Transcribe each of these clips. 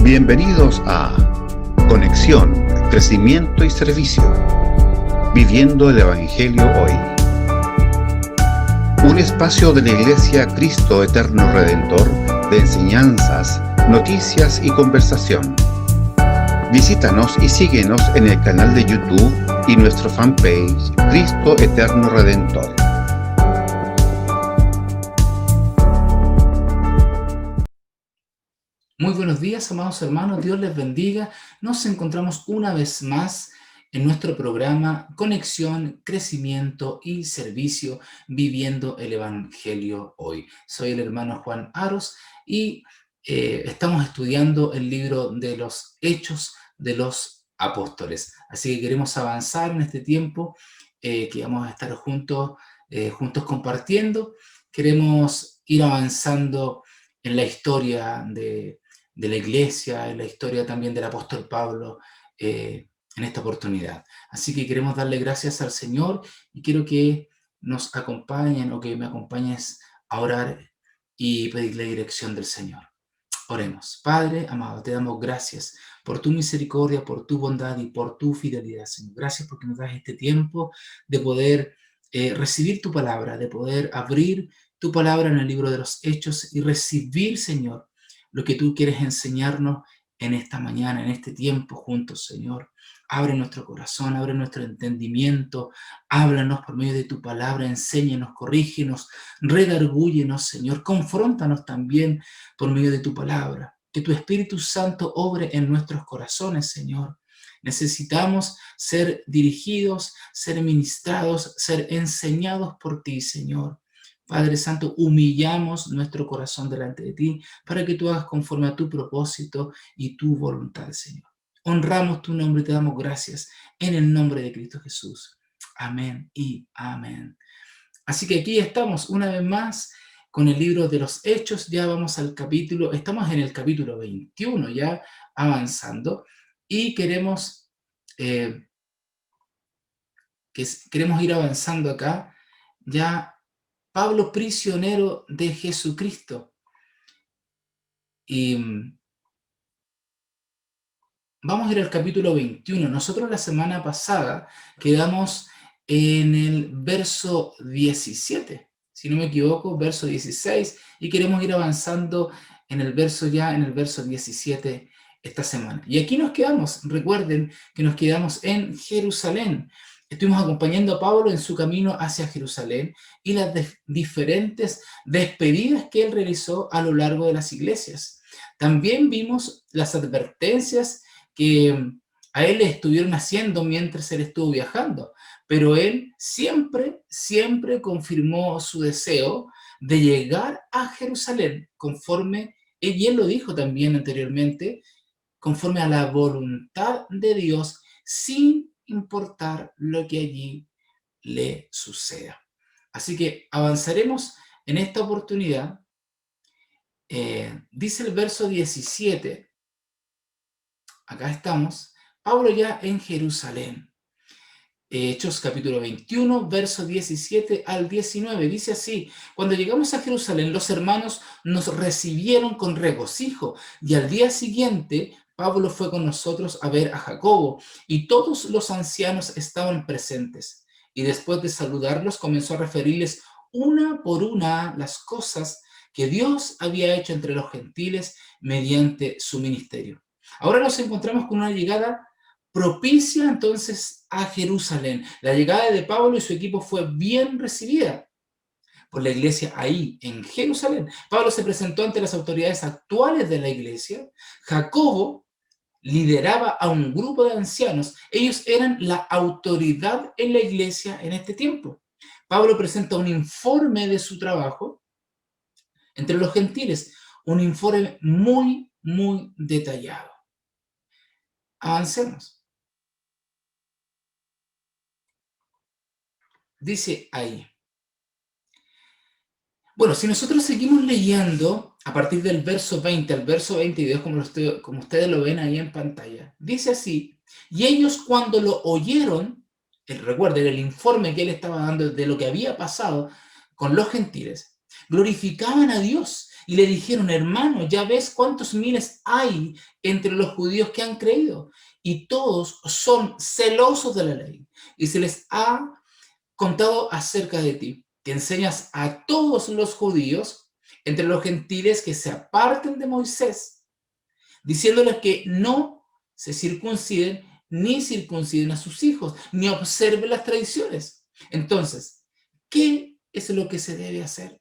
Bienvenidos a Conexión, Crecimiento y Servicio, Viviendo el Evangelio Hoy. Un espacio de la Iglesia Cristo Eterno Redentor de enseñanzas, noticias y conversación. Visítanos y síguenos en el canal de YouTube y nuestro fanpage Cristo Eterno Redentor. Muy buenos días, amados hermanos, Dios les bendiga. Nos encontramos una vez más en nuestro programa Conexión, Crecimiento y Servicio, Viviendo el Evangelio Hoy. Soy el hermano Juan Aros y estamos estudiando el libro de los Hechos de los Apóstoles. Así que queremos avanzar en este tiempo que vamos a estar juntos compartiendo. Queremos ir avanzando en la historia de la iglesia, en la historia también del apóstol Pablo en esta oportunidad. Así que queremos darle gracias al Señor y quiero que nos acompañen o que me acompañes a orar y pedirle dirección del Señor. Oremos. Padre amado, te damos gracias por tu misericordia, por tu bondad y por tu fidelidad, Señor. Gracias porque nos das este tiempo de poder recibir tu palabra, de poder abrir tu palabra en el libro de los Hechos y recibir, Señor, lo que tú quieres enseñarnos en esta mañana, en este tiempo juntos, Señor. Abre nuestro corazón, abre nuestro entendimiento, háblanos por medio de tu palabra, enséñanos, corrígenos, redargúyenos, Señor, confróntanos también por medio de tu palabra. Que tu Espíritu Santo obre en nuestros corazones, Señor. Necesitamos ser dirigidos, ser ministrados, ser enseñados por ti, Señor. Padre Santo, humillamos nuestro corazón delante de ti para que tú hagas conforme a tu propósito y tu voluntad, Señor. Honramos tu nombre y te damos gracias en el nombre de Cristo Jesús. Amén y amén. Así que aquí estamos una vez más con el libro de los Hechos. Ya vamos al capítulo, estamos en el capítulo 21 ya avanzando y queremos ir avanzando acá ya. Pablo, prisionero de Jesucristo. Y vamos a ir al capítulo 21. Nosotros la semana pasada quedamos en el verso 17, si no me equivoco, verso 16, y queremos ir avanzando en el verso 17 esta semana. Y aquí nos quedamos, recuerden que nos quedamos en Jerusalén. Estuvimos acompañando a Pablo en su camino hacia Jerusalén y las diferentes despedidas que él realizó a lo largo de las iglesias. También vimos las advertencias que a él le estuvieron haciendo mientras él estuvo viajando, pero él siempre confirmó su deseo de llegar a Jerusalén conforme, y él lo dijo también anteriormente, conforme a la voluntad de Dios, sin importar lo que allí le suceda. Así que avanzaremos en esta oportunidad. Dice el verso 17, acá estamos, Pablo ya en Jerusalén. Hechos capítulo 21, verso 17 al 19, dice así: cuando llegamos a Jerusalén, los hermanos nos recibieron con regocijo, y al día siguiente Pablo fue con nosotros a ver a Jacobo, y todos los ancianos estaban presentes. Y después de saludarlos, comenzó a referirles una por una las cosas que Dios había hecho entre los gentiles mediante su ministerio. Ahora nos encontramos con una llegada propicia entonces a Jerusalén. La llegada de Pablo y su equipo fue bien recibida por la iglesia ahí, en Jerusalén. Pablo se presentó ante las autoridades actuales de la iglesia. Jacobo lideraba a un grupo de ancianos. Ellos eran la autoridad en la iglesia en este tiempo. Pablo presenta un informe de su trabajo entre los gentiles, un informe muy detallado. Avancemos. Dice ahí. Bueno, si nosotros seguimos leyendo a partir del verso 20 al verso 22, como ustedes lo ven ahí en pantalla, dice así: y ellos cuando lo oyeron, recuerden el informe que él estaba dando de lo que había pasado con los gentiles, glorificaban a Dios Y le dijeron, hermano, ya ves cuántos miles hay entre los judíos que han creído, y todos son celosos de la ley. Y se les ha contado acerca de ti, que enseñas a todos los judíos entre los gentiles que se aparten de Moisés, diciéndoles que no se circunciden ni circunciden a sus hijos, ni observen las tradiciones. Entonces, ¿qué es lo que se debe hacer?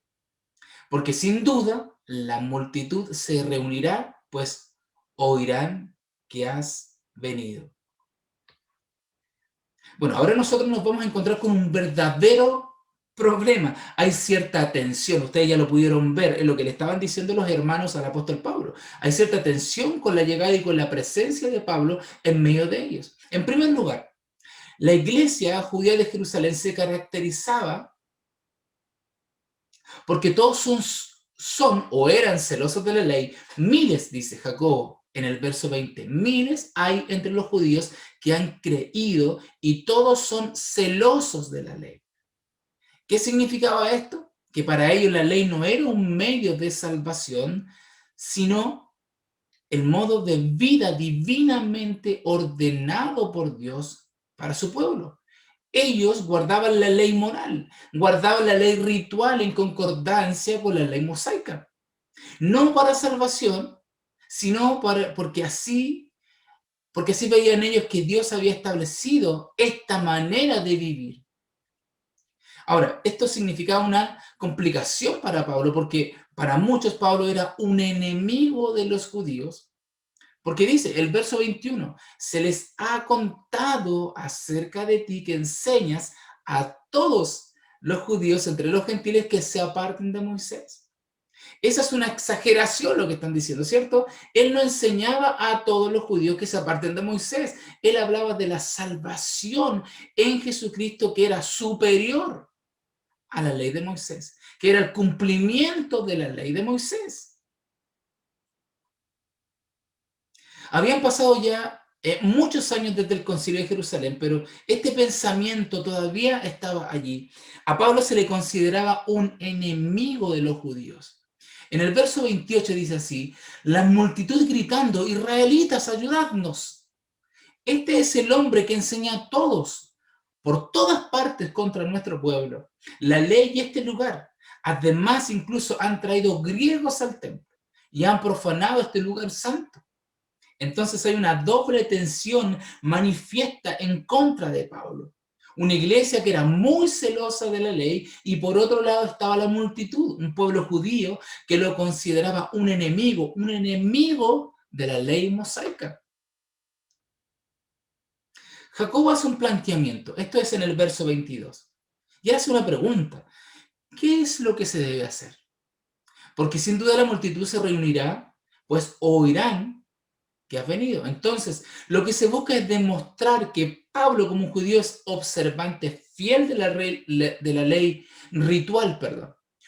Porque sin duda la multitud se reunirá, pues oirán que has venido. Bueno, ahora nosotros nos vamos a encontrar con un verdadero problema. Hay cierta tensión, ustedes ya lo pudieron ver en lo que le estaban diciendo los hermanos al apóstol Pablo. Hay cierta tensión con la llegada y con la presencia de Pablo en medio de ellos. En primer lugar, la iglesia judía de Jerusalén se caracterizaba porque todos son o eran celosos de la ley. Miles, dice Jacobo en el verso 20, miles hay entre los judíos que han creído y todos son celosos de la ley. ¿Qué significaba esto? Que para ellos la ley no era un medio de salvación, sino el modo de vida divinamente ordenado por Dios para su pueblo. Ellos guardaban la ley moral, guardaban la ley ritual en concordancia con la ley mosaica. No para salvación, sino porque así veían ellos que Dios había establecido esta manera de vivir. Ahora, esto significaba una complicación para Pablo, porque para muchos Pablo era un enemigo de los judíos, porque dice el verso 21, se les ha contado acerca de ti que enseñas a todos los judíos entre los gentiles que se aparten de Moisés. Esa es una exageración lo que están diciendo, ¿cierto? Él no enseñaba a todos los judíos que se aparten de Moisés. Él hablaba de la salvación en Jesucristo que era superior a la ley de Moisés, que era el cumplimiento de la ley de Moisés. Habían pasado ya muchos años desde el Concilio de Jerusalén, pero este pensamiento todavía estaba allí. A Pablo se le consideraba un enemigo de los judíos. En el verso 28 dice así, la multitud gritando, israelitas, ayudadnos. Este es el hombre que enseña a todos, por todas partes contra nuestro pueblo, la ley y este lugar. Además, incluso han traído griegos al templo y han profanado este lugar santo. Entonces hay una doble tensión manifiesta en contra de Pablo. Una iglesia que era muy celosa de la ley y por otro lado estaba la multitud, un pueblo judío que lo consideraba un enemigo de la ley mosaica. Jacobo hace un planteamiento, esto es en el verso 22, y hace una pregunta, ¿qué es lo que se debe hacer? Porque sin duda la multitud se reunirá, pues oirán que has venido. Entonces, lo que se busca es demostrar que Pablo, como un judío, es observante, fiel de la ley ritual,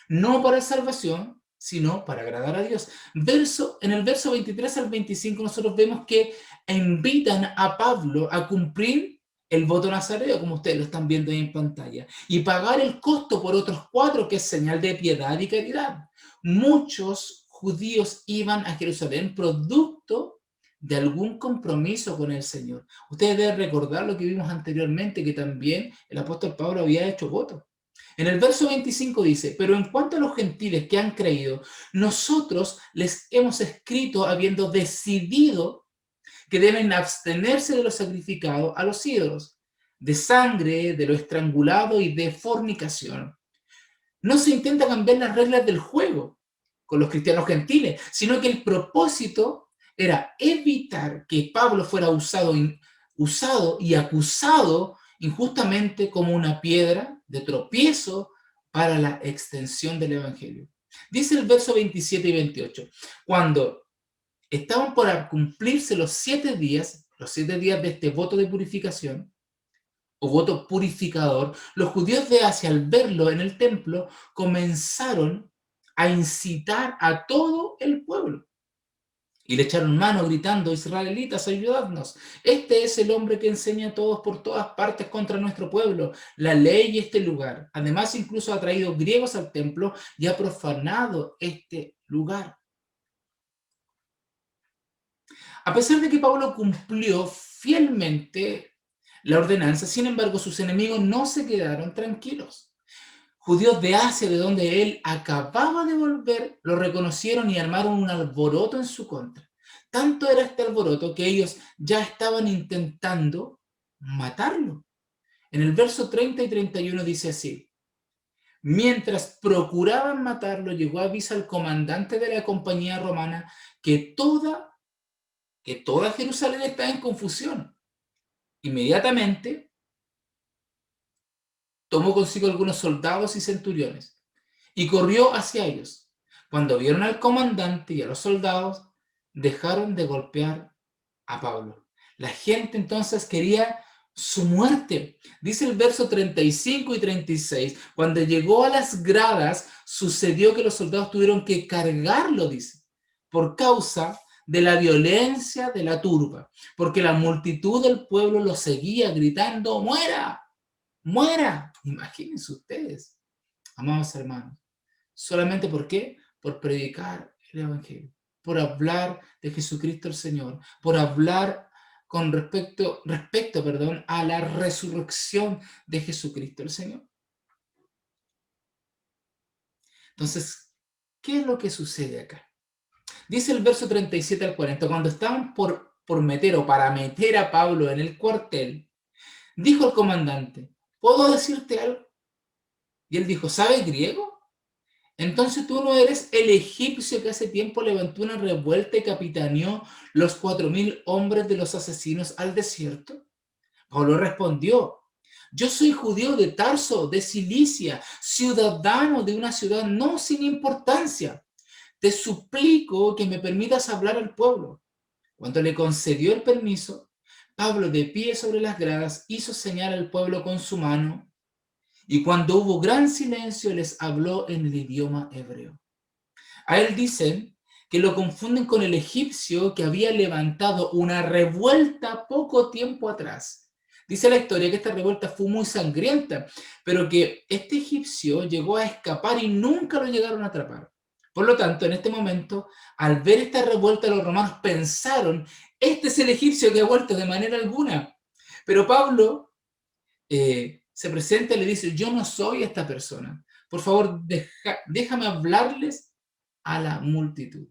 no para salvación, sino para agradar a Dios. En el verso 23 al 25 nosotros vemos que invitan a Pablo a cumplir el voto nazareo, como ustedes lo están viendo ahí en pantalla, y pagar el costo por otros 4, que es señal de piedad y caridad. Muchos judíos iban a Jerusalén producto de algún compromiso con el Señor. Ustedes deben recordar lo que vimos anteriormente, que también el apóstol Pablo había hecho voto. En el verso 25 dice, pero en cuanto a los gentiles que han creído, nosotros les hemos escrito habiendo decidido que deben abstenerse de lo sacrificado a los ídolos, de sangre, de lo estrangulado y de fornicación. No se intenta cambiar las reglas del juego con los cristianos gentiles, sino que el propósito era evitar que Pablo fuera usado y acusado injustamente como una piedra de tropiezo para la extensión del evangelio. Dice el verso 27 y 28, cuando estaban por cumplirse los 7 días de este voto de purificación, o voto purificador, los judíos de Asia, al verlo en el templo, comenzaron a incitar a todo el pueblo. Y le echaron mano gritando, israelitas, ayudadnos. Este es el hombre que enseña a todos por todas partes contra nuestro pueblo, la ley y este lugar. Además, incluso ha traído griegos al templo y ha profanado este lugar. A pesar de que Pablo cumplió fielmente la ordenanza, sin embargo, sus enemigos no se quedaron tranquilos. Judíos de Asia, de donde él acababa de volver, lo reconocieron y armaron un alboroto en su contra. Tanto era este alboroto que ellos ya estaban intentando matarlo. En el verso 30 y 31 dice así: mientras procuraban matarlo, llegó aviso al comandante de la compañía romana que toda Jerusalén estaba en confusión. Inmediatamente tomó consigo algunos soldados y centuriones y corrió hacia ellos. Cuando vieron al comandante y a los soldados, dejaron de golpear a Pablo. La gente entonces quería su muerte. Dice el verso 35 y 36, cuando llegó a las gradas, sucedió que los soldados tuvieron que cargarlo, dice, por causa de la violencia de la turba, porque la multitud del pueblo lo seguía gritando: ¡muera! ¡Muera! Imagínense ustedes, amados hermanos. ¿Solamente por qué? Por predicar el Evangelio, por hablar de Jesucristo el Señor, por hablar con respecto, a la resurrección de Jesucristo el Señor. Entonces, ¿qué es lo que sucede acá? Dice el verso 37 al 40, cuando estaban por meter o para meter a Pablo en el cuartel, dijo el comandante: ¿puedo decirte algo? Y él dijo: ¿sabes griego? Entonces tú no eres el egipcio que hace tiempo levantó una revuelta y capitaneó los 4.000 hombres de los asesinos al desierto. Pablo respondió: yo soy judío de Tarso, de Cilicia, ciudadano de una ciudad no sin importancia. Te suplico que me permitas hablar al pueblo. Cuando le concedió el permiso, Pablo, de pie sobre las gradas, hizo señal al pueblo con su mano, y cuando hubo gran silencio les habló en el idioma hebreo. A él dicen que lo confunden con el egipcio que había levantado una revuelta poco tiempo atrás. Dice la historia que esta revuelta fue muy sangrienta, pero que este egipcio llegó a escapar y nunca lo llegaron a atrapar. Por lo tanto, en este momento, al ver esta revuelta, los romanos pensaron: este es el egipcio que ha vuelto, de manera alguna. Pero Pablo se presenta y le dice: yo no soy esta persona. Por favor, déjame hablarles a la multitud.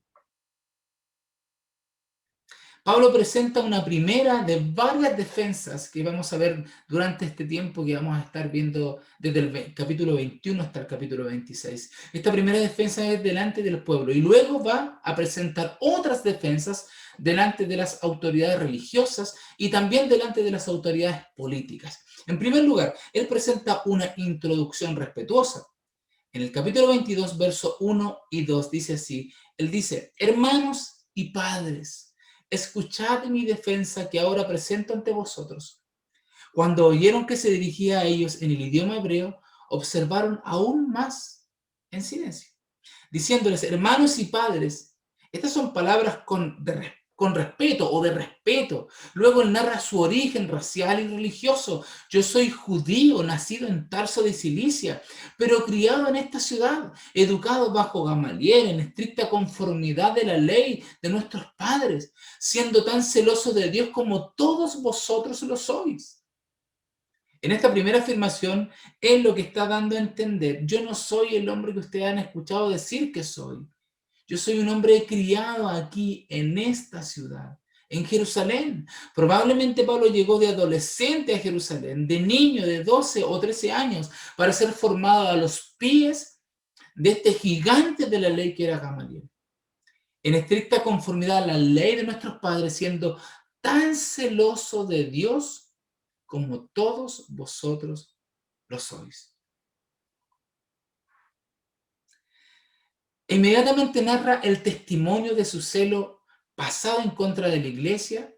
Pablo presenta una primera de varias defensas que vamos a ver durante este tiempo que vamos a estar viendo desde el capítulo 21 hasta el capítulo 26. Esta primera defensa es delante del pueblo y luego va a presentar otras defensas delante de las autoridades religiosas y también delante de las autoridades políticas. En primer lugar, él presenta una introducción respetuosa. En el capítulo 22, verso 1 y 2 dice así, él dice: hermanos y padres, escuchad mi defensa que ahora presento ante vosotros. Cuando oyeron que se dirigía a ellos en el idioma hebreo, observaron aún más en silencio, diciéndoles: hermanos y padres. Estas son palabras con respeto o de respeto. Luego él narra su origen racial y religioso. Yo soy judío, nacido en Tarso de Cilicia, pero criado en esta ciudad, educado bajo Gamaliel, en estricta conformidad de la ley de nuestros padres, siendo tan celoso de Dios como todos vosotros lo sois. En esta primera afirmación, él lo que está dando a entender: yo no soy el hombre que ustedes han escuchado decir que soy. Yo soy un hombre criado aquí, en esta ciudad, en Jerusalén. Probablemente Pablo llegó de adolescente a Jerusalén, de niño de 12 o 13 años, para ser formado a los pies de este gigante de la ley que era Gamaliel. En estricta conformidad a la ley de nuestros padres, siendo tan celoso de Dios como todos vosotros lo sois. Inmediatamente narra el testimonio de su celo pasado en contra de la iglesia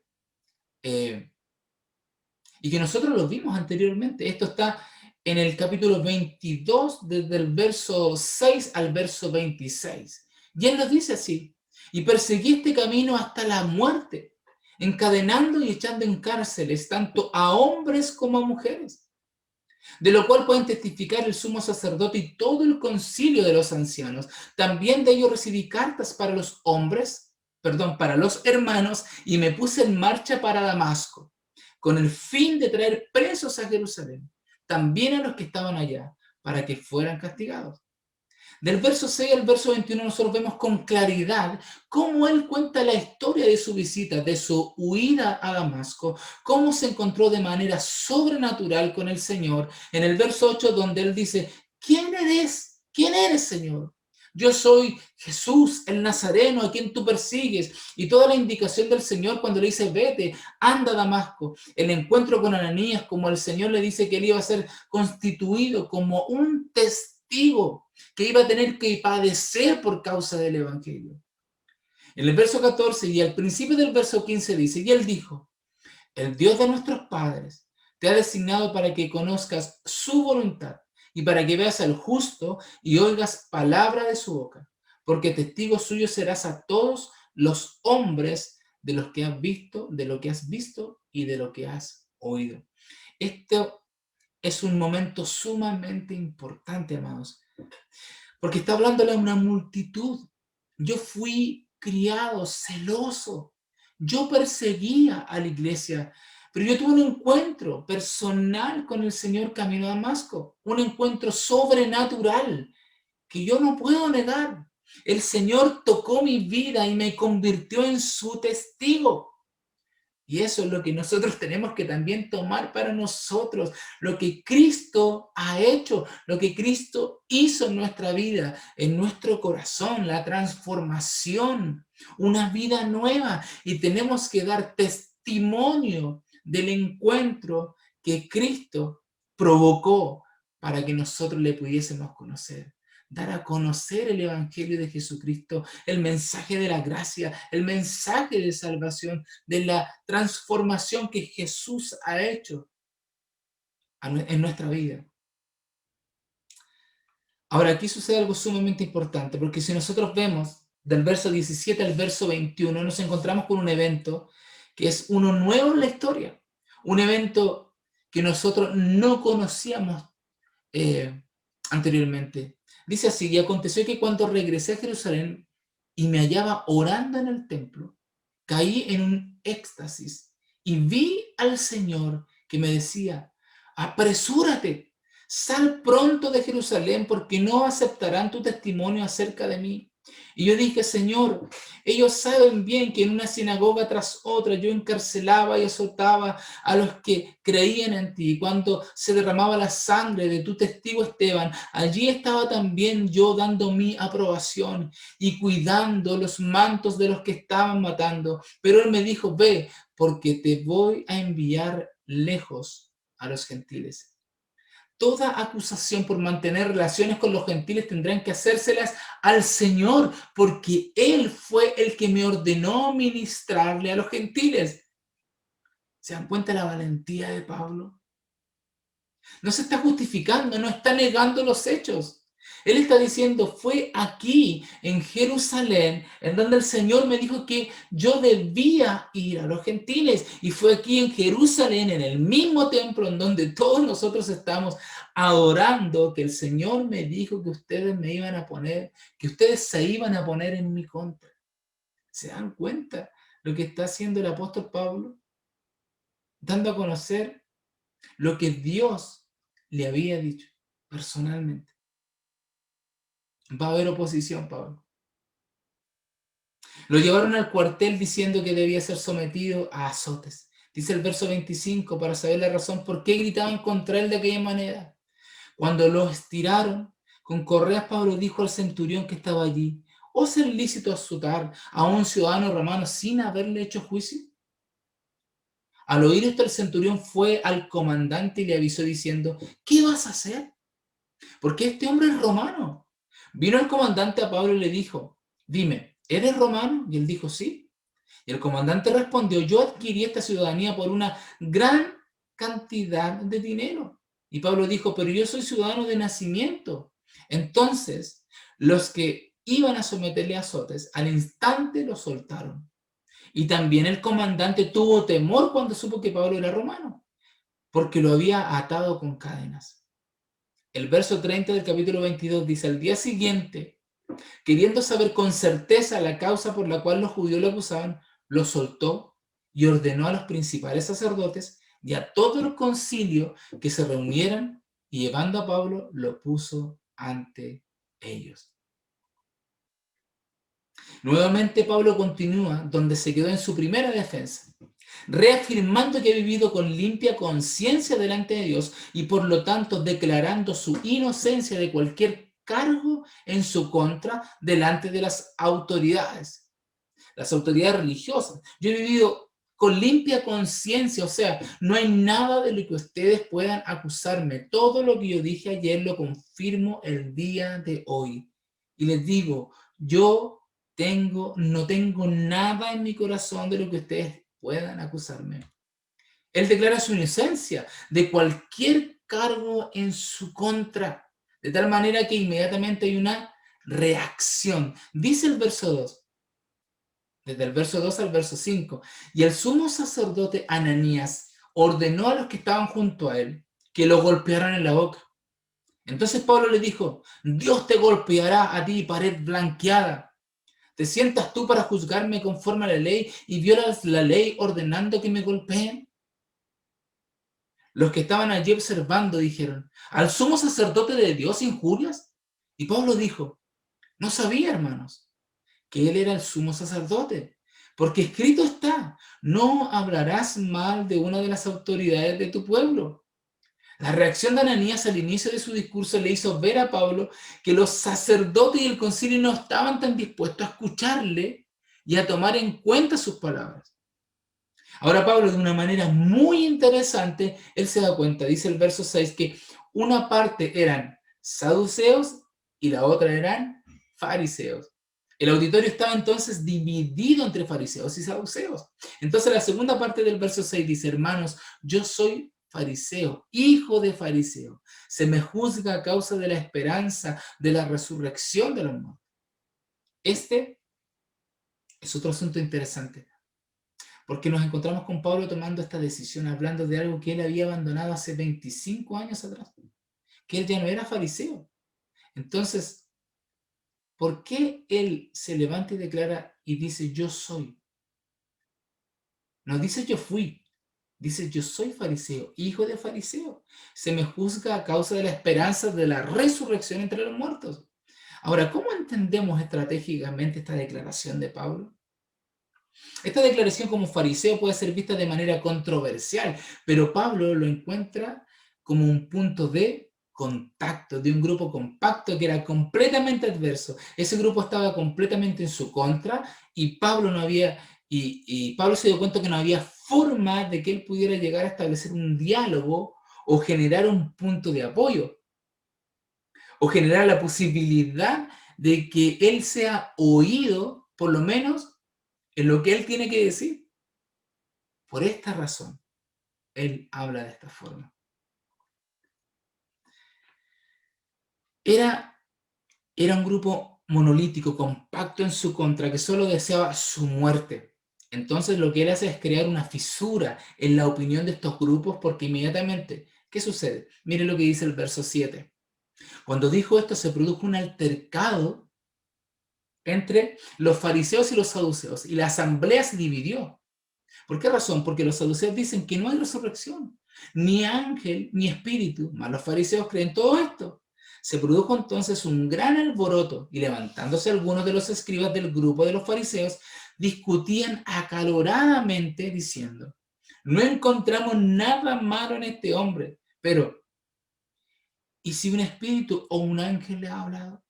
y que nosotros lo vimos anteriormente. Esto está en el capítulo 22, desde el verso 6 al verso 26. Y él nos dice así: y perseguí este camino hasta la muerte, encadenando y echando en cárceles tanto a hombres como a mujeres. de lo cual pueden testificar el sumo sacerdote y todo el concilio de los ancianos. También de ellos recibí cartas para los hombres, perdón, para los hermanos, y me puse en marcha para Damasco, con el fin de traer presos a Jerusalén, también a los que estaban allá, para que fueran castigados. Del verso 6 al verso 21 nosotros vemos con claridad cómo él cuenta la historia de su visita, de su huida a Damasco, cómo se encontró de manera sobrenatural con el Señor. En el verso 8 donde él dice, ¿quién eres? ¿Quién eres, Señor? Yo soy Jesús, el Nazareno, a quien tú persigues. Y toda la indicación del Señor cuando le dice, vete, anda a Damasco. El encuentro con Ananías, como el Señor le dice que él iba a ser constituido como un testigo, que iba a tener que padecer por causa del Evangelio. En el verso 14 y al principio del verso 15 dice, y él dijo, el Dios de nuestros padres te ha designado para que conozcas su voluntad y para que veas al justo y oigas palabra de su boca, porque testigo suyo serás a todos los hombres de los que has visto, de lo que has visto y de lo que has oído. Esto es un momento sumamente importante, amados, porque está hablándole a una multitud. Yo fui criado celoso, yo perseguía a la iglesia, pero yo tuve un encuentro personal con el Señor camino a Damasco, un encuentro sobrenatural que yo no puedo negar. El Señor tocó mi vida y me convirtió en su testigo. Y eso es lo que nosotros tenemos que también tomar para nosotros, lo que Cristo ha hecho, lo que Cristo hizo en nuestra vida, en nuestro corazón, la transformación, una vida nueva. Y tenemos que dar testimonio del encuentro que Cristo provocó para que nosotros le pudiésemos conocer. Dar a conocer el Evangelio de Jesucristo, el mensaje de la gracia, el mensaje de salvación, de la transformación que Jesús ha hecho en nuestra vida. Ahora, aquí sucede algo sumamente importante, porque si nosotros vemos del verso 17 al verso 21, nos encontramos con un evento que es uno nuevo en la historia, un evento que nosotros no conocíamos anteriormente. Dice así, y aconteció que cuando regresé a Jerusalén y me hallaba orando en el templo, caí en un éxtasis y vi al Señor que me decía, apresúrate, sal pronto de Jerusalén porque no aceptarán tu testimonio acerca de mí. Y yo dije, Señor, ellos saben bien que en una sinagoga tras otra yo encarcelaba y azotaba a los que creían en ti. Cuando se derramaba la sangre de tu testigo Esteban, allí estaba también yo dando mi aprobación y cuidando los mantos de los que estaban matando. Pero él me dijo, ve, porque te voy a enviar lejos a los gentiles. Toda acusación por mantener relaciones con los gentiles tendrán que hacérselas al Señor, porque Él fue el que me ordenó ministrarle a los gentiles. ¿Se dan cuenta de la valentía de Pablo? No se está justificando, no está negando los hechos. Él está diciendo, fue aquí, en Jerusalén, en donde el Señor me dijo que yo debía ir a los gentiles. Y fue aquí en Jerusalén, en el mismo templo en donde todos nosotros estamos adorando, que el Señor me dijo que ustedes me iban a poner, que ustedes se iban a poner en mi contra. ¿Se dan cuenta lo que está haciendo el apóstol Pablo? Dando a conocer lo que Dios le había dicho personalmente. Va a haber oposición, Pablo. Lo llevaron al cuartel diciendo que debía ser sometido a azotes. Dice el verso 25, para saber la razón por qué gritaban contra él de aquella manera. Cuando lo estiraron con correas, Pablo dijo al centurión que estaba allí, ¿os es lícito azotar a un ciudadano romano sin haberle hecho juicio? Al oír esto, el centurión fue al comandante y le avisó diciendo, ¿qué vas a hacer? Porque este hombre es romano. Vino el comandante a Pablo y le dijo, dime, ¿eres romano? Y él dijo, sí. Y el comandante respondió, yo adquirí esta ciudadanía por una gran cantidad de dinero. Y Pablo dijo, pero yo soy ciudadano de nacimiento. Entonces, los que iban a someterle a azotes, al instante lo soltaron. Y también el comandante tuvo temor cuando supo que Pablo era romano, porque lo había atado con cadenas. El verso 30 del capítulo 22 dice: al día siguiente, queriendo saber con certeza la causa por la cual los judíos lo acusaban, lo soltó y ordenó a los principales sacerdotes y a todo el concilio que se reunieran, y llevando a Pablo lo puso ante ellos. Nuevamente Pablo continúa donde se quedó en su primera defensa, reafirmando que ha vivido con limpia conciencia delante de Dios y por lo tanto declarando su inocencia de cualquier cargo en su contra delante de las autoridades religiosas. Yo he vivido con limpia conciencia, o sea, no hay nada de lo que ustedes puedan acusarme. Todo lo que yo dije ayer lo confirmo el día de hoy. Y les digo, yo no tengo nada en mi corazón de lo que ustedes puedan acusarme. Él declara su inocencia de cualquier cargo en su contra, de tal manera que inmediatamente hay una reacción. Dice el verso 2, desde el verso 2 al verso 5, y el sumo sacerdote Ananías ordenó a los que estaban junto a él que lo golpearan en la boca. Entonces Pablo le dijo: Dios te golpeará a ti, pared blanqueada. ¿Te sientas tú para juzgarme conforme a la ley y violas la ley ordenando que me golpeen? Los que estaban allí observando dijeron: ¿al sumo sacerdote de Dios injurias? Y Pablo dijo: no sabía, hermanos, que él era el sumo sacerdote, porque escrito está: no hablarás mal de una de las autoridades de tu pueblo. La reacción de Ananías al inicio de su discurso le hizo ver a Pablo que los sacerdotes y el concilio no estaban tan dispuestos a escucharle y a tomar en cuenta sus palabras. Ahora Pablo, de una manera muy interesante, él se da cuenta, dice el verso 6, que una parte eran saduceos y la otra eran fariseos. El auditorio estaba entonces dividido entre fariseos y saduceos. Entonces la segunda parte del verso 6 dice: hermanos, yo soy fariseo, hijo de fariseo. Se me juzga a causa de la esperanza de la resurrección de los muertos. Este es otro asunto interesante, porque nos encontramos con Pablo tomando esta decisión, hablando de algo que él había abandonado hace 25 años atrás, que él ya no era fariseo. Entonces, ¿por qué él se levanta y declara y dice yo soy? No dice yo fui, dice yo soy fariseo, hijo de fariseo. Se me juzga a causa de la esperanza de la resurrección entre los muertos. Ahora, ¿cómo entendemos estratégicamente esta declaración de Pablo? Esta declaración como fariseo puede ser vista de manera controversial, pero Pablo lo encuentra como un punto de contacto de un grupo compacto que era completamente adverso. Ese grupo estaba completamente en su contra y Pablo no había y Pablo se dio cuenta que no había forma de que él pudiera llegar a establecer un diálogo o generar un punto de apoyo o generar la posibilidad de que él sea oído, por lo menos en lo que él tiene que decir. Por esta razón, él habla de esta forma. Era un grupo monolítico, compacto en su contra, que solo deseaba su muerte. Entonces lo que él hace es crear una fisura en la opinión de estos grupos, porque inmediatamente, ¿qué sucede? Mire lo que dice el verso 7. Cuando dijo esto, se produjo un altercado entre los fariseos y los saduceos, y la asamblea se dividió. ¿Por qué razón? Porque los saduceos dicen que no hay resurrección, ni ángel, ni espíritu, mas los fariseos creen todo esto. Se produjo entonces un gran alboroto y levantándose algunos de los escribas del grupo de los fariseos, discutían acaloradamente diciendo: no encontramos nada malo en este hombre, pero ¿y si un espíritu o un ángel le ha hablado?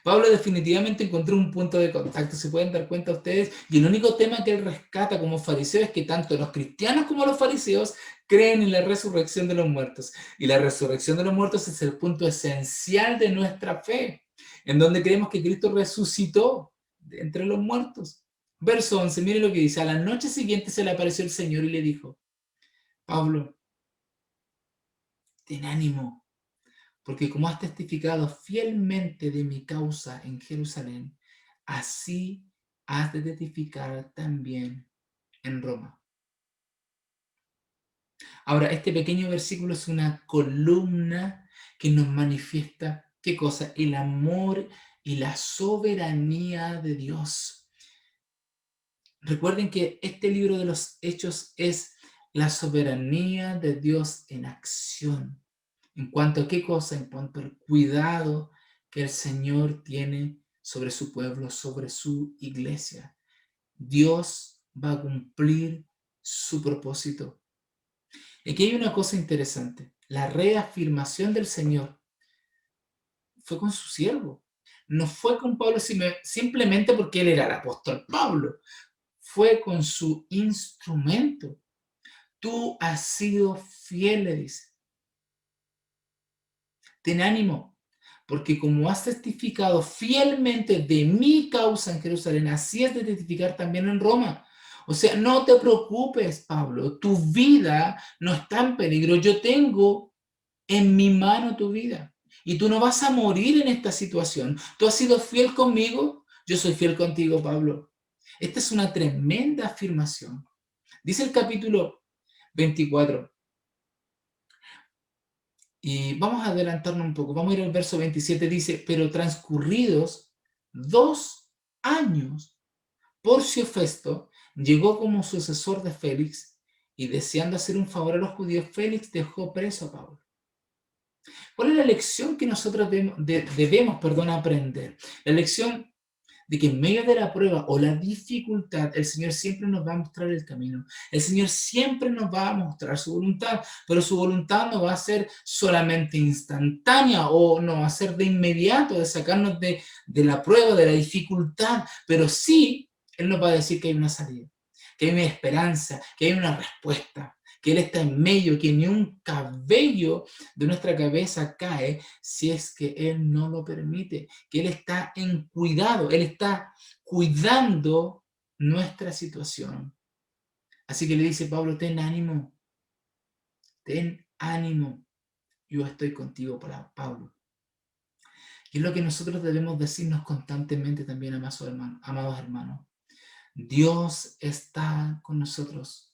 Pablo definitivamente encontró un punto de contacto, se pueden dar cuenta ustedes, y el único tema que él rescata como fariseo es que tanto los cristianos como los fariseos creen en la resurrección de los muertos. Y la resurrección de los muertos es el punto esencial de nuestra fe, en donde creemos que Cristo resucitó de entre los muertos. Verso 11, mire lo que dice: a la noche siguiente se le apareció el Señor y le dijo: Pablo, ten ánimo, porque como has testificado fielmente de mi causa en Jerusalén, así has de testificar también en Roma. Ahora, este pequeño versículo es una columna que nos manifiesta, ¿qué cosa? El amor y la soberanía de Dios. Recuerden que este libro de los Hechos es la soberanía de Dios en acción. ¿En cuanto a qué cosa? En cuanto al cuidado que el Señor tiene sobre su pueblo, sobre su iglesia. Dios va a cumplir su propósito. Aquí hay una cosa interesante. La reafirmación del Señor fue con su siervo. No fue con Pablo simplemente porque él era el apóstol Pablo. Fue con su instrumento. Tú has sido fiel, le dice. Ten ánimo, porque como has testificado fielmente de mi causa en Jerusalén, así es de testificar también en Roma. O sea, no te preocupes, Pablo, tu vida no está en peligro. Yo tengo en mi mano tu vida y tú no vas a morir en esta situación. Tú has sido fiel conmigo, yo soy fiel contigo, Pablo. Esta es una tremenda afirmación. Dice el capítulo 24. Y vamos a adelantarnos un poco, vamos a ir al verso 27, dice, pero transcurridos 2 años, Porcio Festo llegó como sucesor de Félix y deseando hacer un favor a los judíos, Félix dejó preso a Pablo. ¿Cuál es la lección que nosotros debemos aprender? La lección de que en medio de la prueba o la dificultad, el Señor siempre nos va a mostrar el camino. El Señor siempre nos va a mostrar su voluntad, pero su voluntad no va a ser solamente instantánea o no va a ser de inmediato, de sacarnos de la prueba, de la dificultad, pero sí, Él nos va a decir que hay una salida, que hay una esperanza, que hay una respuesta, que Él está en medio, que ni un cabello de nuestra cabeza cae si es que Él no lo permite, que Él está en cuidado, Él está cuidando nuestra situación. Así que le dice Pablo, ten ánimo, yo estoy contigo, Pablo. Y es lo que nosotros debemos decirnos constantemente también, amados hermanos. Dios está con nosotros,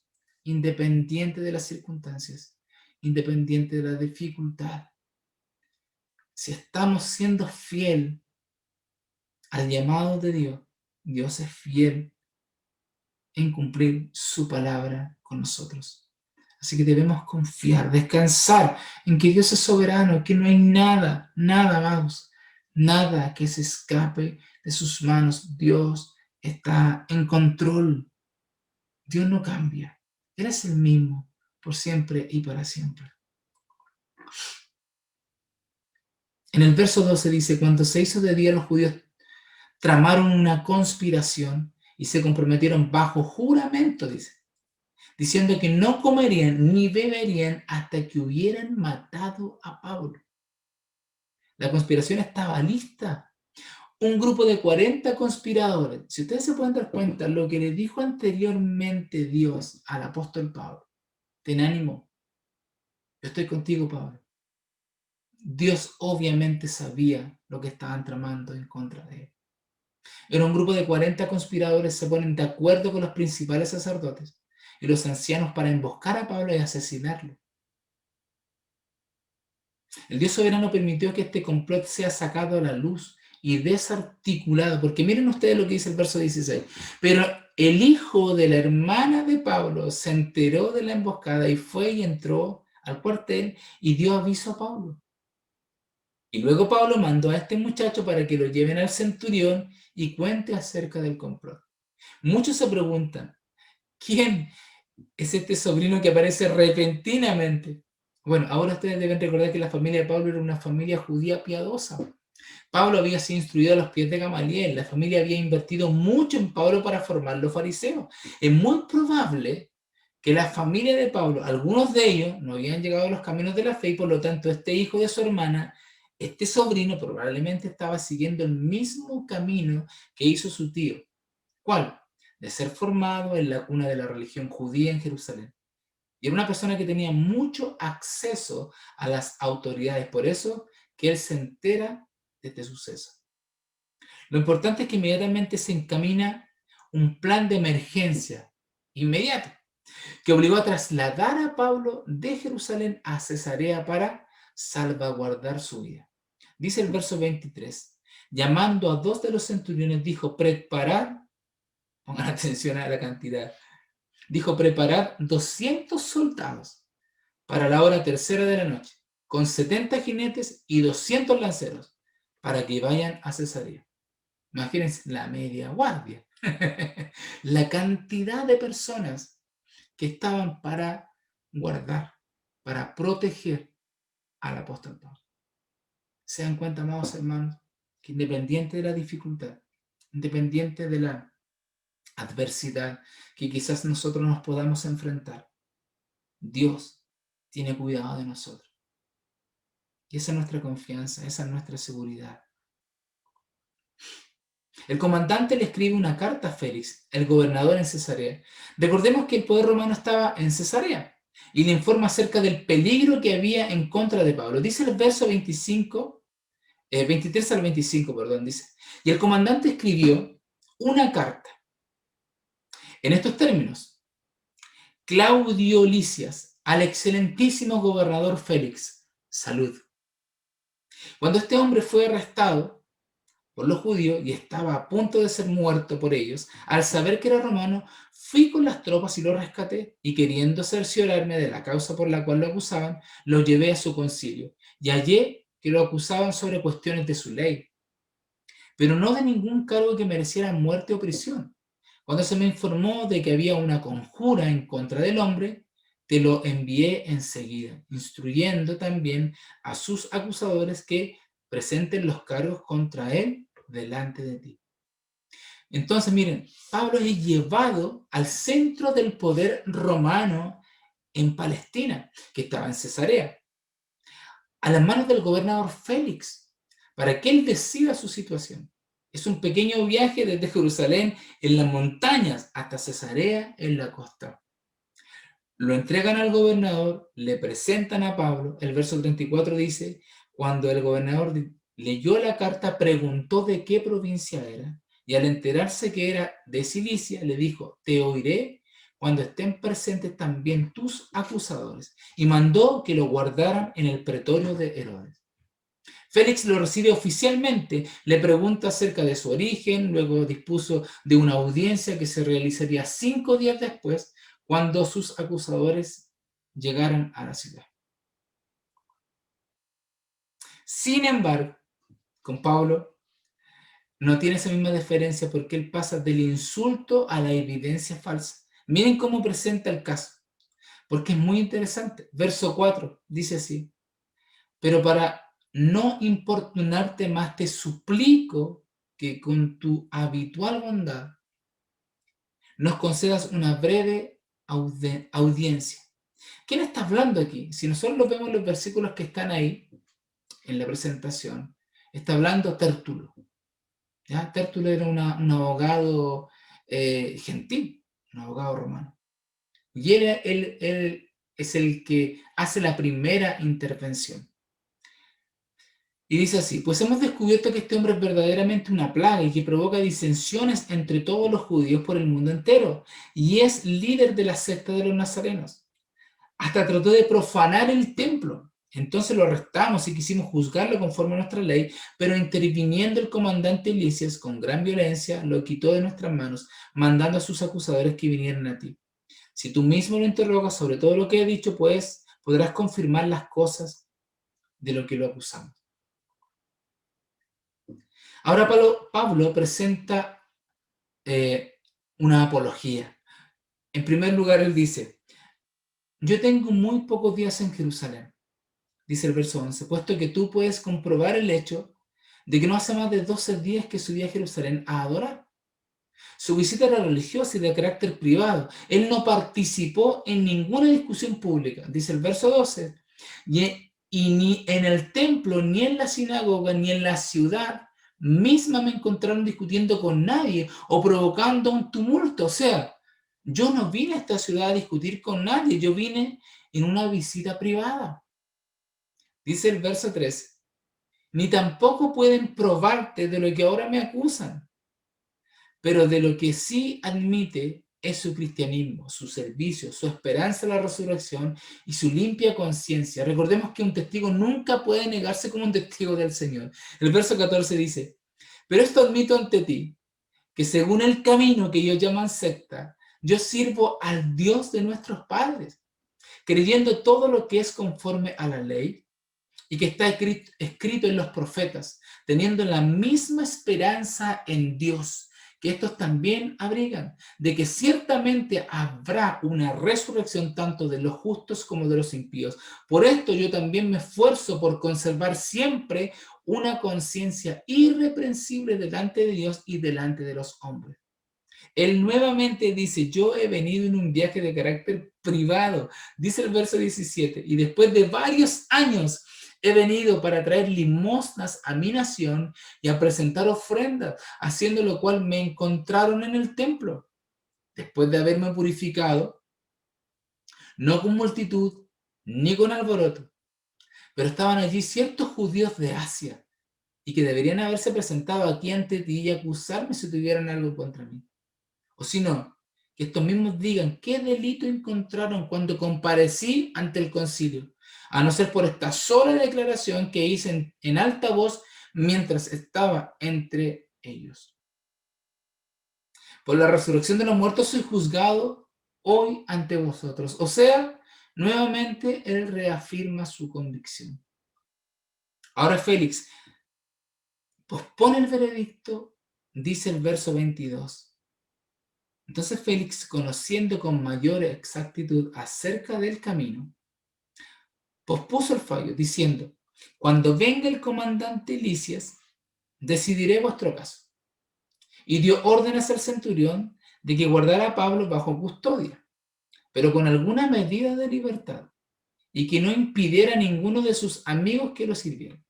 independiente de las circunstancias, independiente de la dificultad. Si estamos siendo fiel al llamado de Dios, Dios es fiel en cumplir su palabra con nosotros. Así que debemos confiar, descansar en que Dios es soberano, que no hay nada, vamos, nada que se escape de sus manos. Dios está en control. Dios no cambia. Él es el mismo por siempre y para siempre. En el verso 12 dice, cuando se hizo de día los judíos tramaron una conspiración y se comprometieron bajo juramento, dice, diciendo que no comerían ni beberían hasta que hubieran matado a Pablo. La conspiración estaba lista. Un grupo de 40 conspiradores. Si ustedes se pueden dar cuenta, lo que le dijo anteriormente Dios al apóstol Pablo, ten ánimo, yo estoy contigo, Pablo. Dios obviamente sabía lo que estaban tramando en contra de él. Era un grupo de 40 conspiradores, se ponen de acuerdo con los principales sacerdotes y los ancianos para emboscar a Pablo y asesinarlo. El Dios soberano permitió que este complot sea sacado a la luz y desarticulado, porque miren ustedes lo que dice el verso 16. Pero el hijo de la hermana de Pablo se enteró de la emboscada y fue y entró al cuartel y dio aviso a Pablo. Y luego Pablo mandó a este muchacho para que lo lleven al centurión y cuente acerca del complot. Muchos se preguntan, ¿quién es este sobrino que aparece repentinamente? Bueno, ahora ustedes deben recordar que la familia de Pablo era una familia judía piadosa. Pablo había sido instruido a los pies de Gamaliel. La familia había invertido mucho en Pablo para formar los fariseos. Es muy probable que la familia de Pablo, algunos de ellos, no habían llegado a los caminos de la fe y por lo tanto este hijo de su hermana, este sobrino probablemente estaba siguiendo el mismo camino que hizo su tío. ¿Cuál? De ser formado en la cuna de la religión judía en Jerusalén. Y era una persona que tenía mucho acceso a las autoridades. Por eso que él se entera de este suceso. Lo importante es que inmediatamente se encamina un plan de emergencia. Inmediato. que obligó a trasladar a Pablo de Jerusalén a Cesarea para salvaguardar su vida. Dice el verso 23, llamando a 2 de los centuriones, dijo, preparad, pongan atención a la cantidad, dijo, preparad 200 soldados para la hora tercera de la noche, con 70 jinetes y 200 lanceros, para que vayan a Cesarea. Imagínense la media guardia, la cantidad de personas que estaban para guardar, para proteger al apóstol Pablo. ¿Se dan cuenta, amados hermanos, que independiente de la dificultad, independiente de la adversidad que quizás nosotros nos podamos enfrentar, Dios tiene cuidado de nosotros? Y esa es nuestra confianza, esa es nuestra seguridad. El comandante le escribe una carta a Félix, el gobernador en Cesarea. Recordemos que el poder romano estaba en Cesarea y le informa acerca del peligro que había en contra de Pablo. Dice el verso 23 al 25, perdón, dice. Y el comandante escribió una carta en estos términos. Claudio Lisias, al excelentísimo gobernador Félix, salud. Cuando este hombre fue arrestado por los judíos y estaba a punto de ser muerto por ellos, al saber que era romano, fui con las tropas y lo rescaté, y queriendo cerciorarme de la causa por la cual lo acusaban, lo llevé a su concilio, y hallé que lo acusaban sobre cuestiones de su ley, pero no de ningún cargo que mereciera muerte o prisión. Cuando se me informó de que había una conjura en contra del hombre, te lo envié enseguida, instruyendo también a sus acusadores que presenten los cargos contra él delante de ti. Entonces, miren, Pablo es llevado al centro del poder romano en Palestina, que estaba en Cesarea, a las manos del gobernador Félix, para que él decida su situación. Es un pequeño viaje desde Jerusalén en las montañas hasta Cesarea en la costa. Lo entregan al gobernador, le presentan a Pablo. El verso 34 dice, cuando el gobernador leyó la carta, preguntó de qué provincia era, y al enterarse que era de Cilicia, le dijo, te oiré cuando estén presentes también tus acusadores, y mandó que lo guardaran en el pretorio de Herodes. Félix lo recibe oficialmente, le pregunta acerca de su origen, luego dispuso de una audiencia que se realizaría 5 días después, cuando sus acusadores llegaran a la ciudad. Sin embargo, con Pablo no tiene esa misma diferencia porque él pasa del insulto a la evidencia falsa. Miren cómo presenta el caso, porque es muy interesante. Verso 4 dice así, pero para no importunarte más, te suplico que con tu habitual bondad nos concedas una breve audiencia. ¿Quién está hablando aquí? Si nosotros lo vemos en los versículos que están ahí, en la presentación, está hablando Tértulo. ¿Ya? Tértulo era un abogado gentil, un abogado romano. Y él es el que hace la primera intervención. Y dice así, pues hemos descubierto que este hombre es verdaderamente una plaga y que provoca disensiones entre todos los judíos por el mundo entero, y es líder de la secta de los nazarenos. Hasta trató de profanar el templo. Entonces lo arrestamos y quisimos juzgarlo conforme a nuestra ley, pero interviniendo el comandante Lisias con gran violencia, lo quitó de nuestras manos, mandando a sus acusadores que vinieran a ti. Si tú mismo lo interrogas sobre todo lo que he dicho, pues podrás confirmar las cosas de lo que lo acusamos. Ahora Pablo presenta una apología. En primer lugar, él dice, yo tengo muy pocos días en Jerusalén, dice el verso 11, puesto que tú puedes comprobar el hecho de que no hace más de 12 días que subí a Jerusalén a adorar. Su visita era religiosa y de carácter privado. Él no participó en ninguna discusión pública, dice el verso 12, y ni en el templo, ni en la sinagoga, ni en la ciudad misma me encontraron discutiendo con nadie o provocando un tumulto. O sea, yo no vine a esta ciudad a discutir con nadie, yo vine en una visita privada. Dice el verso 13, ni tampoco pueden probarte de lo que ahora me acusan, pero de lo que sí admite es su cristianismo, su servicio, su esperanza en la resurrección y su limpia conciencia. Recordemos que un testigo nunca puede negarse como un testigo del Señor. El verso 14 dice, pero esto admito ante ti, que según el camino que ellos llaman secta, yo sirvo al Dios de nuestros padres, creyendo todo lo que es conforme a la ley y que está escrito en los profetas, teniendo la misma esperanza en Dios, que estos también abrigan, de que ciertamente habrá una resurrección tanto de los justos como de los impíos. Por esto yo también me esfuerzo por conservar siempre una conciencia irreprensible delante de Dios y delante de los hombres. Él nuevamente dice, yo he venido en un viaje de carácter privado, dice el verso 17, y después de varios años he venido para traer limosnas a mi nación y a presentar ofrendas, haciendo lo cual me encontraron en el templo, después de haberme purificado, no con multitud, ni con alboroto, pero estaban allí ciertos judíos de Asia, y que deberían haberse presentado aquí ante ti y acusarme si tuvieran algo contra mí. O si no, que estos mismos digan qué delito encontraron cuando comparecí ante el concilio, a no ser por esta sola declaración que hice en alta voz mientras estaba entre ellos. Por la resurrección de los muertos soy juzgado hoy ante vosotros. O sea, nuevamente él reafirma su convicción. Ahora Félix pospone el veredicto, dice el verso 22. Entonces Félix, conociendo con mayor exactitud acerca del camino, pospuso el fallo, diciendo, cuando venga el comandante Lisias, decidiré vuestro caso. Y dio órdenes al centurión de que guardara a Pablo bajo custodia, pero con alguna medida de libertad, y que no impidiera a ninguno de sus amigos que lo sirvieran.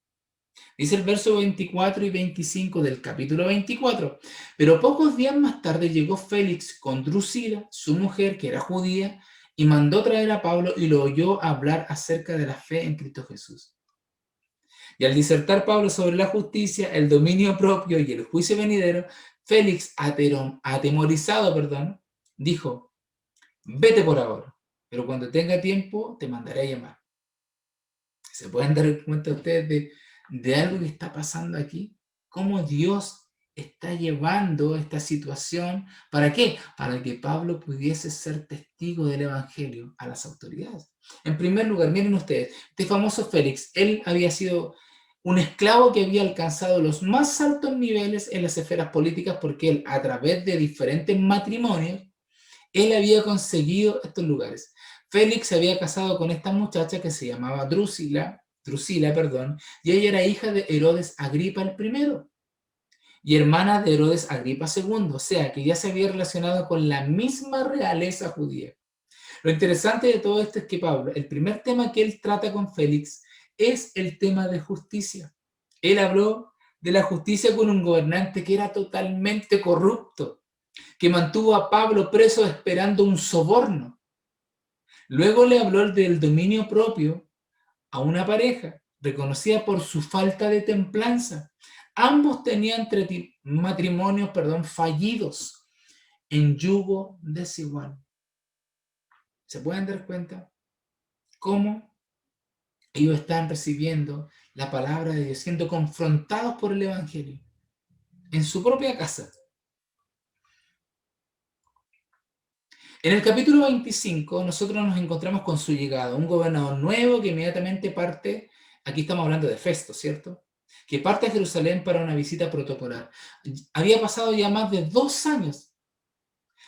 Dice el verso 24 y 25 del capítulo 24. Pero pocos días más tarde llegó Félix con Drusila, su mujer, que era judía, y mandó traer a Pablo y lo oyó hablar acerca de la fe en Cristo Jesús. Y al disertar Pablo sobre la justicia, el dominio propio y el juicio venidero, Félix, atemorizado, dijo, vete por ahora, pero cuando tenga tiempo te mandaré a llamar. ¿Se pueden dar cuenta ustedes de algo que está pasando aquí? ¿Cómo Dios está llevando esta situación? ¿Para qué? Para que Pablo pudiese ser testigo del Evangelio a las autoridades. En primer lugar, miren ustedes, este famoso Félix, él había sido un esclavo que había alcanzado los más altos niveles en las esferas políticas porque él, a través de diferentes matrimonios, él había conseguido estos lugares. Félix se había casado con esta muchacha que se llamaba Drusila, y ella era hija de Herodes Agripa I y hermana de Herodes Agripa II, o sea, que ya se había relacionado con la misma realeza judía. Lo interesante de todo esto es que Pablo, el primer tema que él trata con Félix es el tema de justicia. Él habló de la justicia con un gobernante que era totalmente corrupto, que mantuvo a Pablo preso esperando un soborno. Luego le habló del dominio propio a una pareja reconocida por su falta de templanza. Ambos tenían matrimonios fallidos en yugo desigual. ¿Se pueden dar cuenta cómo ellos están recibiendo la palabra de Dios, siendo confrontados por el Evangelio en su propia casa? En el capítulo 25, nosotros nos encontramos con su llegada, un gobernador nuevo que inmediatamente parte, aquí estamos hablando de Festo, ¿cierto? Que parte a Jerusalén para una visita protocolar. Había pasado ya más de 2 años,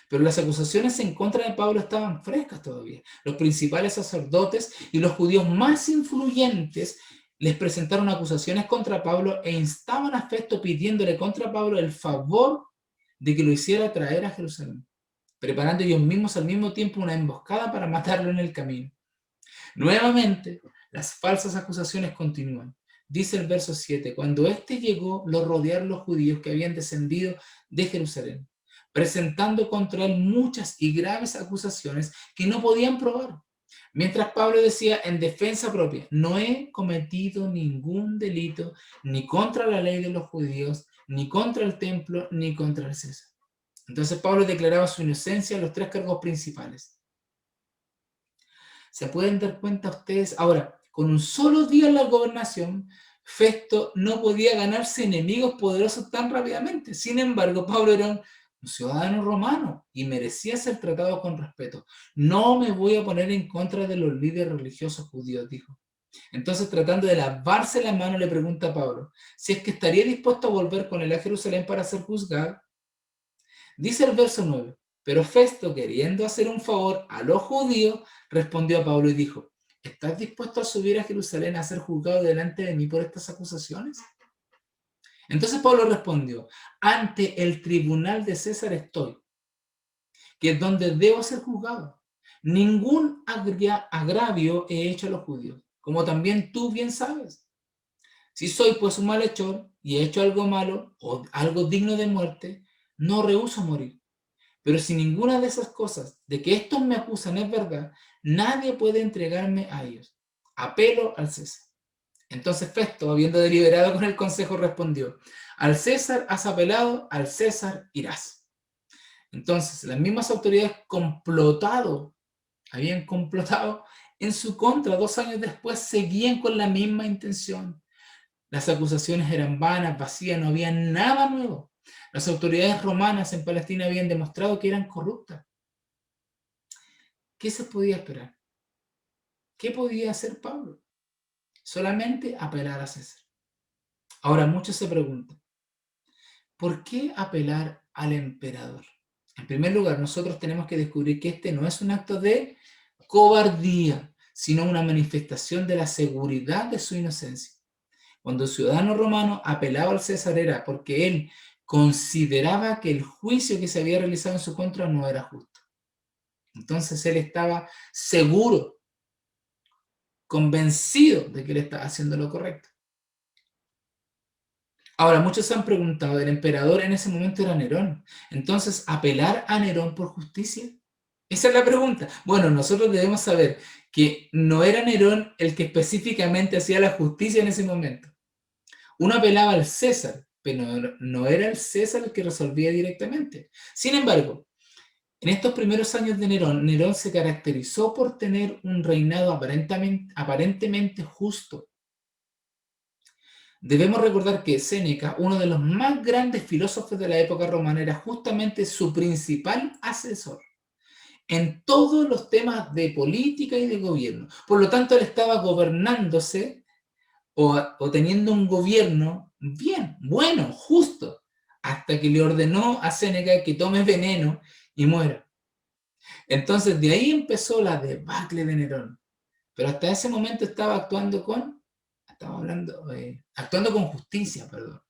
pero las acusaciones en contra de Pablo estaban frescas todavía. Los principales sacerdotes y los judíos más influyentes les presentaron acusaciones contra Pablo e instaban a Festo pidiéndole contra Pablo el favor de que lo hiciera traer a Jerusalén, preparando ellos mismos al mismo tiempo una emboscada para matarlo en el camino. Nuevamente, las falsas acusaciones continúan. Dice el verso 7, cuando éste llegó, lo rodearon los judíos que habían descendido de Jerusalén, presentando contra él muchas y graves acusaciones que no podían probar. Mientras Pablo decía en defensa propia, no he cometido ningún delito ni contra la ley de los judíos, ni contra el templo, ni contra el César. Entonces Pablo declaraba su inocencia en los 3 cargos principales. ¿Se pueden dar cuenta ustedes? Ahora, con un solo día en la gobernación, Festo no podía ganarse enemigos poderosos tan rápidamente. Sin embargo, Pablo era un ciudadano romano y merecía ser tratado con respeto. No me voy a poner en contra de los líderes religiosos judíos, dijo. Entonces, tratando de lavarse la mano, le pregunta a Pablo si es que estaría dispuesto a volver con él a Jerusalén para ser juzgado. Dice el verso 9, pero Festo, queriendo hacer un favor a los judíos, respondió a Pablo y dijo, ¿estás dispuesto a subir a Jerusalén a ser juzgado delante de mí por estas acusaciones? Entonces Pablo respondió, ante el tribunal de César estoy, que es donde debo ser juzgado. Ningún agravio he hecho a los judíos, como también tú bien sabes. Si soy pues un malhechor y he hecho algo malo o algo digno de muerte, no rehúso morir. Pero si ninguna de esas cosas de que estos me acusan es verdad, nadie puede entregarme a ellos. Apelo al César. Entonces Festo, habiendo deliberado con el consejo, respondió, al César has apelado, al César irás. Entonces las mismas autoridades habían complotado en su contra. 2 años después seguían con la misma intención. Las acusaciones eran vanas, vacías, no había nada nuevo. Las autoridades romanas en Palestina habían demostrado que eran corruptas. ¿Qué se podía esperar? ¿Qué podía hacer Pablo? Solamente apelar a César. Ahora muchos se preguntan, ¿por qué apelar al emperador? En primer lugar, nosotros tenemos que descubrir que este no es un acto de cobardía, sino una manifestación de la seguridad de su inocencia. Cuando el ciudadano romano apelaba al César era porque él consideraba que el juicio que se había realizado en su contra no era justo. Entonces él estaba seguro, convencido de que él estaba haciendo lo correcto. Ahora, muchos se han preguntado, ¿el emperador en ese momento era Nerón? Entonces, ¿apelar a Nerón por justicia? Esa es la pregunta. Bueno, nosotros debemos saber que no era Nerón el que específicamente hacía la justicia en ese momento. Uno apelaba al César, pero no era el César el que resolvía directamente. Sin embargo, en estos primeros años de Nerón, Nerón se caracterizó por tener un reinado aparentemente justo. Debemos recordar que Séneca, uno de los más grandes filósofos de la época romana, era justamente su principal asesor en todos los temas de política y de gobierno. Por lo tanto, él estaba gobernándose o teniendo un gobierno bien, bueno, justo, hasta que le ordenó a Séneca que tome veneno y muera. Entonces, de ahí empezó la debacle de Nerón. Pero hasta ese momento estaba actuando con justicia, perdón.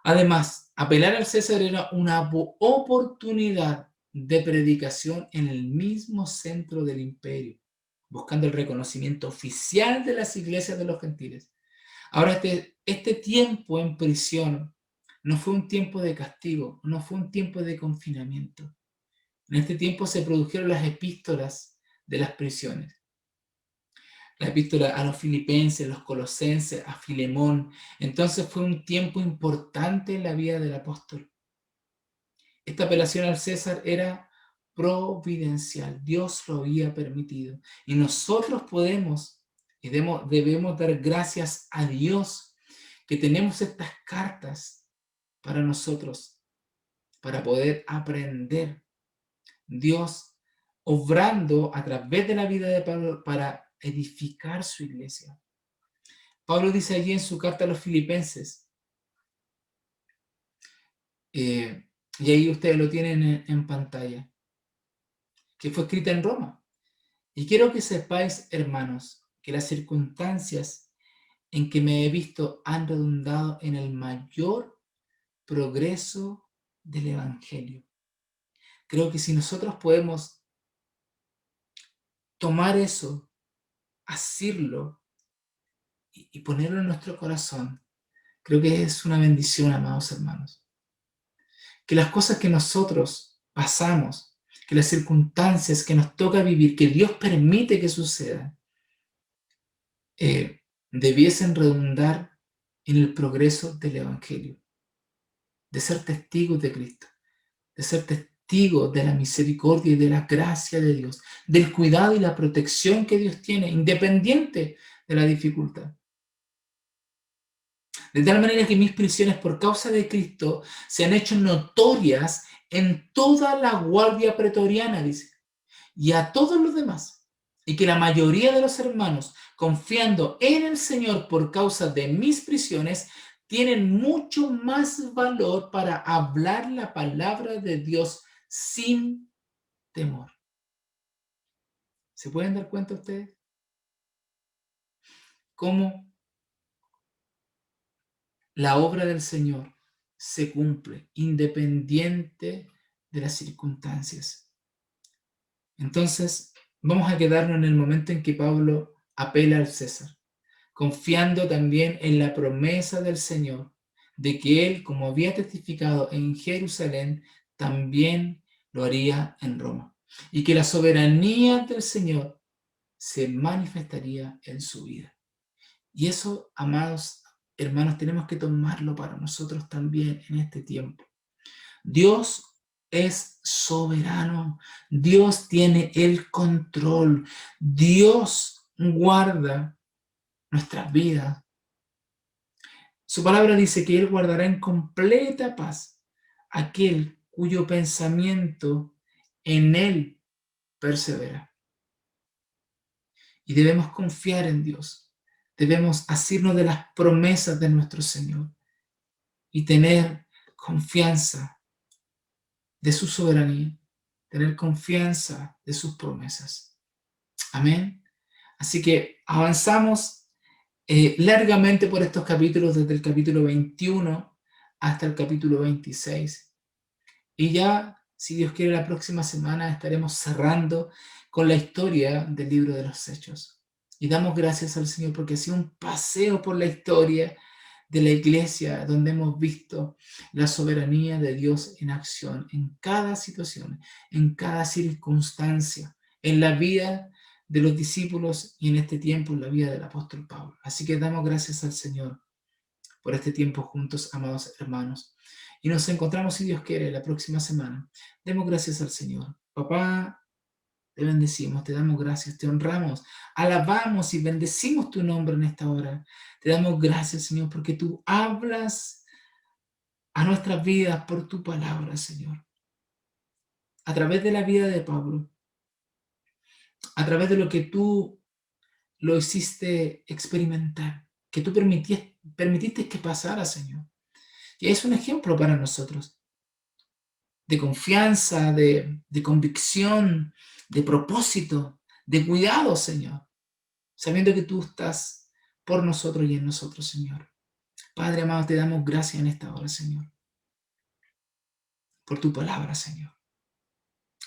Además, apelar al César era una oportunidad de predicación en el mismo centro del imperio, buscando el reconocimiento oficial de las iglesias de los gentiles. Ahora, este tiempo en prisión no fue un tiempo de castigo, no fue un tiempo de confinamiento. En este tiempo se produjeron las epístolas de las prisiones. La epístola a los filipenses, los colosenses, a Filemón. Entonces fue un tiempo importante en la vida del apóstol. Esta apelación al César era providencial. Dios lo había permitido. Y nosotros podemos y debemos dar gracias a Dios que tenemos estas cartas para nosotros, para poder aprender. Dios obrando a través de la vida de Pablo para edificar su iglesia. Pablo dice allí en su carta a los filipenses, y ahí ustedes lo tienen en pantalla, que fue escrita en Roma. Y quiero que sepáis, hermanos, que las circunstancias en que me he visto han redundado en el mayor progreso del Evangelio. Creo que si nosotros podemos tomar eso, asirlo y ponerlo en nuestro corazón, creo que es una bendición, amados hermanos. Que las cosas que nosotros pasamos, que las circunstancias que nos toca vivir, que Dios permite que sucedan, debiesen redundar en el progreso del Evangelio. de ser testigos de Cristo, de ser testigos de la misericordia y de la gracia de Dios, del cuidado y la protección que Dios tiene, independiente de la dificultad. De tal manera que mis prisiones por causa de Cristo se han hecho notorias en toda la guardia pretoriana, dice, y a todos los demás, y que la mayoría de los hermanos, confiando en el Señor por causa de mis prisiones, tienen mucho más valor para hablar la palabra de Dios sin temor. ¿Se pueden dar cuenta ustedes? Cómo la obra del Señor se cumple independiente de las circunstancias. Entonces, vamos a quedarnos en el momento en que Pablo apela al César, confiando también en la promesa del Señor de que él, como había testificado en Jerusalén, también lo haría en Roma, y que la soberanía del Señor se manifestaría en su vida. Y eso, amados hermanos, tenemos que tomarlo para nosotros también en este tiempo. Dios es soberano, Dios tiene el control, Dios guarda nuestras vidas. Su palabra dice que Él guardará en completa paz aquel cuyo pensamiento en Él persevera. Y debemos confiar en Dios, debemos asirnos de las promesas de nuestro Señor y tener confianza de su soberanía, tener confianza de sus promesas. Amén. Así que avanzamos largamente por estos capítulos, desde el capítulo 21 hasta el capítulo 26. Y ya, si Dios quiere, la próxima semana estaremos cerrando con la historia del libro de los Hechos. Y damos gracias al Señor porque ha sido un paseo por la historia de la iglesia, donde hemos visto la soberanía de Dios en acción, en cada situación, en cada circunstancia, en la vida de los discípulos y en este tiempo en la vida del apóstol Pablo. Así que damos gracias al Señor por este tiempo juntos, amados hermanos. Y nos encontramos, si Dios quiere, la próxima semana. Demos gracias al Señor. Papá, te bendecimos, te damos gracias, te honramos, alabamos y bendecimos tu nombre en esta hora. Te damos gracias, Señor, porque tú hablas a nuestras vidas por tu palabra, Señor. A través de la vida de Pablo, a través de lo que tú lo hiciste experimentar, que tú permitiste que pasara, Señor. Y es un ejemplo para nosotros de confianza, de convicción, de propósito, de cuidado, Señor, sabiendo que tú estás por nosotros y en nosotros, Señor. Padre amado, te damos gracias en esta hora, Señor, por tu palabra, Señor.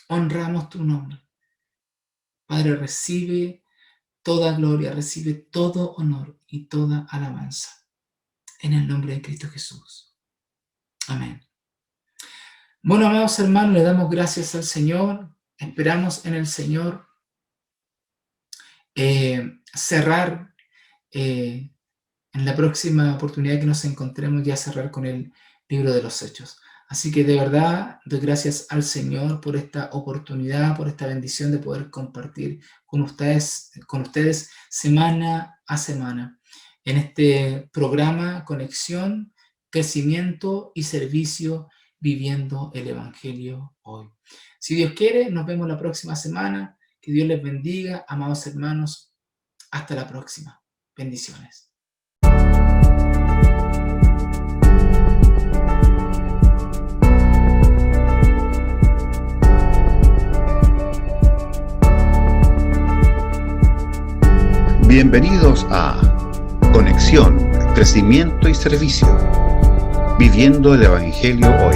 Honramos tu nombre. Padre, recibe toda gloria, recibe todo honor y toda alabanza. En el nombre de Cristo Jesús. Amén. Bueno, amados hermanos, le damos gracias al Señor. Esperamos en el Señor cerrar en la próxima oportunidad que nos encontremos, ya cerrar con el libro de los Hechos. Así que de verdad doy gracias al Señor por esta oportunidad, por esta bendición de poder compartir con ustedes semana a semana en este programa Conexión, Crecimiento y Servicio, viviendo el Evangelio hoy. Si Dios quiere, nos vemos la próxima semana. Que Dios les bendiga, amados hermanos. Hasta la próxima. Bendiciones. Bienvenidos a Conexión, Crecimiento y Servicio, viviendo el Evangelio hoy.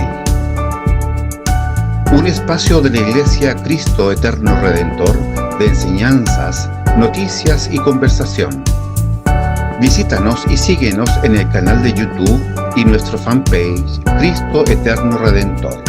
Un espacio de la Iglesia Cristo Eterno Redentor de enseñanzas, noticias y conversación. Visítanos y síguenos en el canal de YouTube y nuestro fanpage Cristo Eterno Redentor.